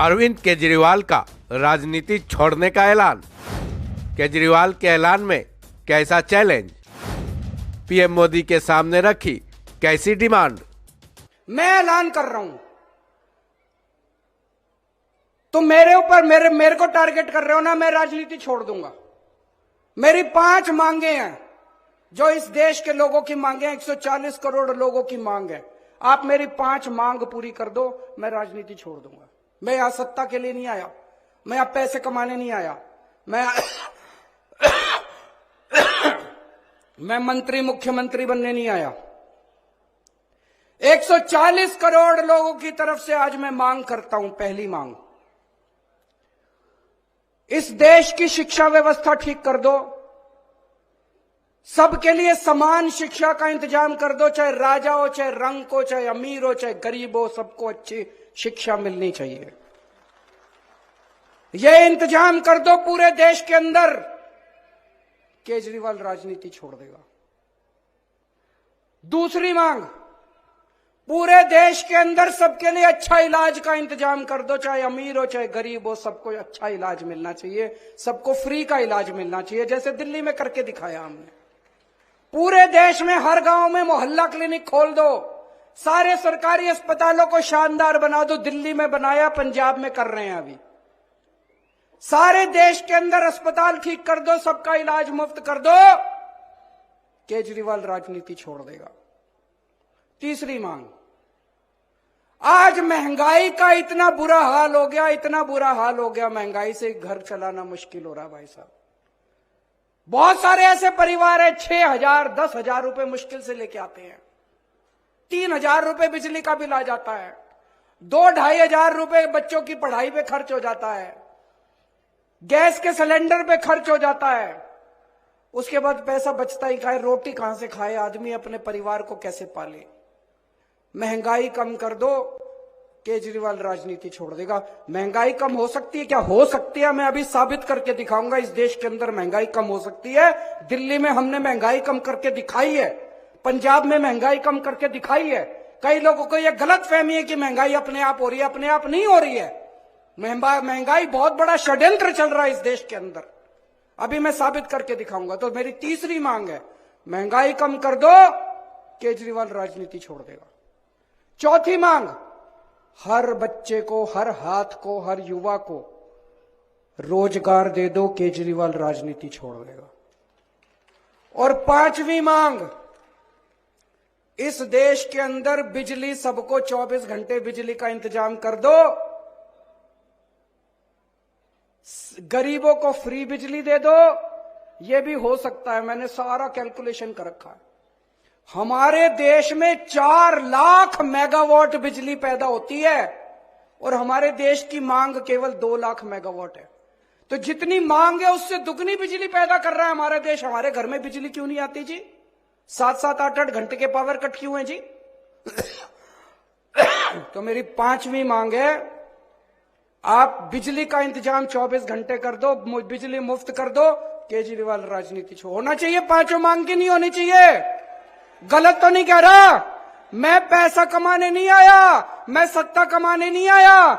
अरविंद केजरीवाल का राजनीति छोड़ने का ऐलान। केजरीवाल के ऐलान में कैसा चैलेंज, पीएम मोदी के सामने रखी कैसी डिमांड। मैं ऐलान कर रहा हूं, तुम मेरे ऊपर मेरे को टारगेट कर रहे हो ना, मैं राजनीति छोड़ दूंगा। मेरी 5 मांगे हैं जो इस देश के लोगों की मांगे हैं, 140 करोड़ लोगों की मांग है। आप मेरी 5 मांग पूरी कर दो, मैं राजनीति छोड़ दूंगा। मैं यहां सत्ता के लिए नहीं आया, मैं यहां पैसे कमाने नहीं आया, मैं मंत्री मुख्यमंत्री बनने नहीं आया। 140 करोड़ लोगों की तरफ से आज मैं मांग करता हूं। पहली मांग, इस देश की शिक्षा व्यवस्था ठीक कर दो, सबके लिए समान शिक्षा का इंतजाम कर दो, चाहे राजा हो, चाहे रंग हो, चाहे अमीर हो, चाहे गरीब हो, सबको अच्छी शिक्षा मिलनी चाहिए। यह इंतजाम कर दो पूरे देश के अंदर, केजरीवाल राजनीति छोड़ देगा। दूसरी मांग, पूरे देश के अंदर सबके लिए अच्छा इलाज का इंतजाम कर दो, चाहे अमीर हो चाहे गरीब हो, सबको अच्छा इलाज मिलना चाहिए, सबको फ्री का इलाज मिलना चाहिए, जैसे दिल्ली में करके दिखाया हमने। पूरे देश में हर गांव में मोहल्ला क्लिनिक खोल दो, सारे सरकारी अस्पतालों को शानदार बना दो। दिल्ली में बनाया, पंजाब में कर रहे हैं अभी। सारे देश के अंदर अस्पताल ठीक कर दो, सबका इलाज मुफ्त कर दो, केजरीवाल राजनीति छोड़ देगा। तीसरी मांग, आज महंगाई का इतना बुरा हाल हो गया, इतना बुरा हाल हो गया, महंगाई से घर चलाना मुश्किल हो रहा भाई साहब। बहुत सारे ऐसे परिवार है 6,000 10,000 रुपए मुश्किल से लेके आते हैं, 3,000 रुपए बिजली का बिल आ जाता है, 2-2,500 रुपए बच्चों की पढ़ाई पे खर्च हो जाता है, गैस के सिलेंडर पे खर्च हो जाता है। उसके बाद पैसा बचता ही खाए, रोटी कहां से खाए आदमी, अपने परिवार को कैसे पाले। महंगाई कम कर दो, केजरीवाल राजनीति छोड़ देगा। महंगाई कम हो सकती है क्या? हो सकती है, मैं अभी साबित करके दिखाऊंगा। इस देश के अंदर महंगाई कम हो सकती है। दिल्ली में हमने महंगाई कम करके दिखाई है, पंजाब में महंगाई कम करके दिखाई है। कई लोगों को यह गलत फहमी है कि महंगाई अपने आप हो रही है, अपने आप नहीं हो रही है। महंगाई बहुत बड़ा षड्यंत्र चल रहा है इस देश के अंदर, अभी मैं साबित करके दिखाऊंगा। तो मेरी तीसरी मांग है, महंगाई कम कर दो, केजरीवाल राजनीति छोड़ देगा। चौथी मांग, हर बच्चे को, हर हाथ को, हर युवा को रोजगार दे दो, केजरीवाल राजनीति छोड़ देगा। और 5वीं मांग, इस देश के अंदर बिजली सबको 24 घंटे बिजली का इंतजाम कर दो, गरीबों को फ्री बिजली दे दो। यह भी हो सकता है, मैंने सारा कैलकुलेशन कर रखा है। हमारे देश में 4 लाख मेगावाट बिजली पैदा होती है और हमारे देश की मांग केवल 2 लाख मेगावाट है। तो जितनी मांग है उससे दुगनी बिजली पैदा कर रहा है हमारा देश। हमारे घर में बिजली क्यों नहीं आती जी? 7-7 8-8 घंटे के पावर कट क्यों है जी? तो मेरी 5वीं मांग है, आप बिजली का इंतजाम 24 घंटे कर दो, बिजली मुफ्त कर दो, केजरीवाल राजनीति होना चाहिए। 5 मांग की नहीं होनी चाहिए। गलत तो नहीं कह रहा, मैं पैसा कमाने नहीं आया, मैं सत्ता कमाने नहीं आया।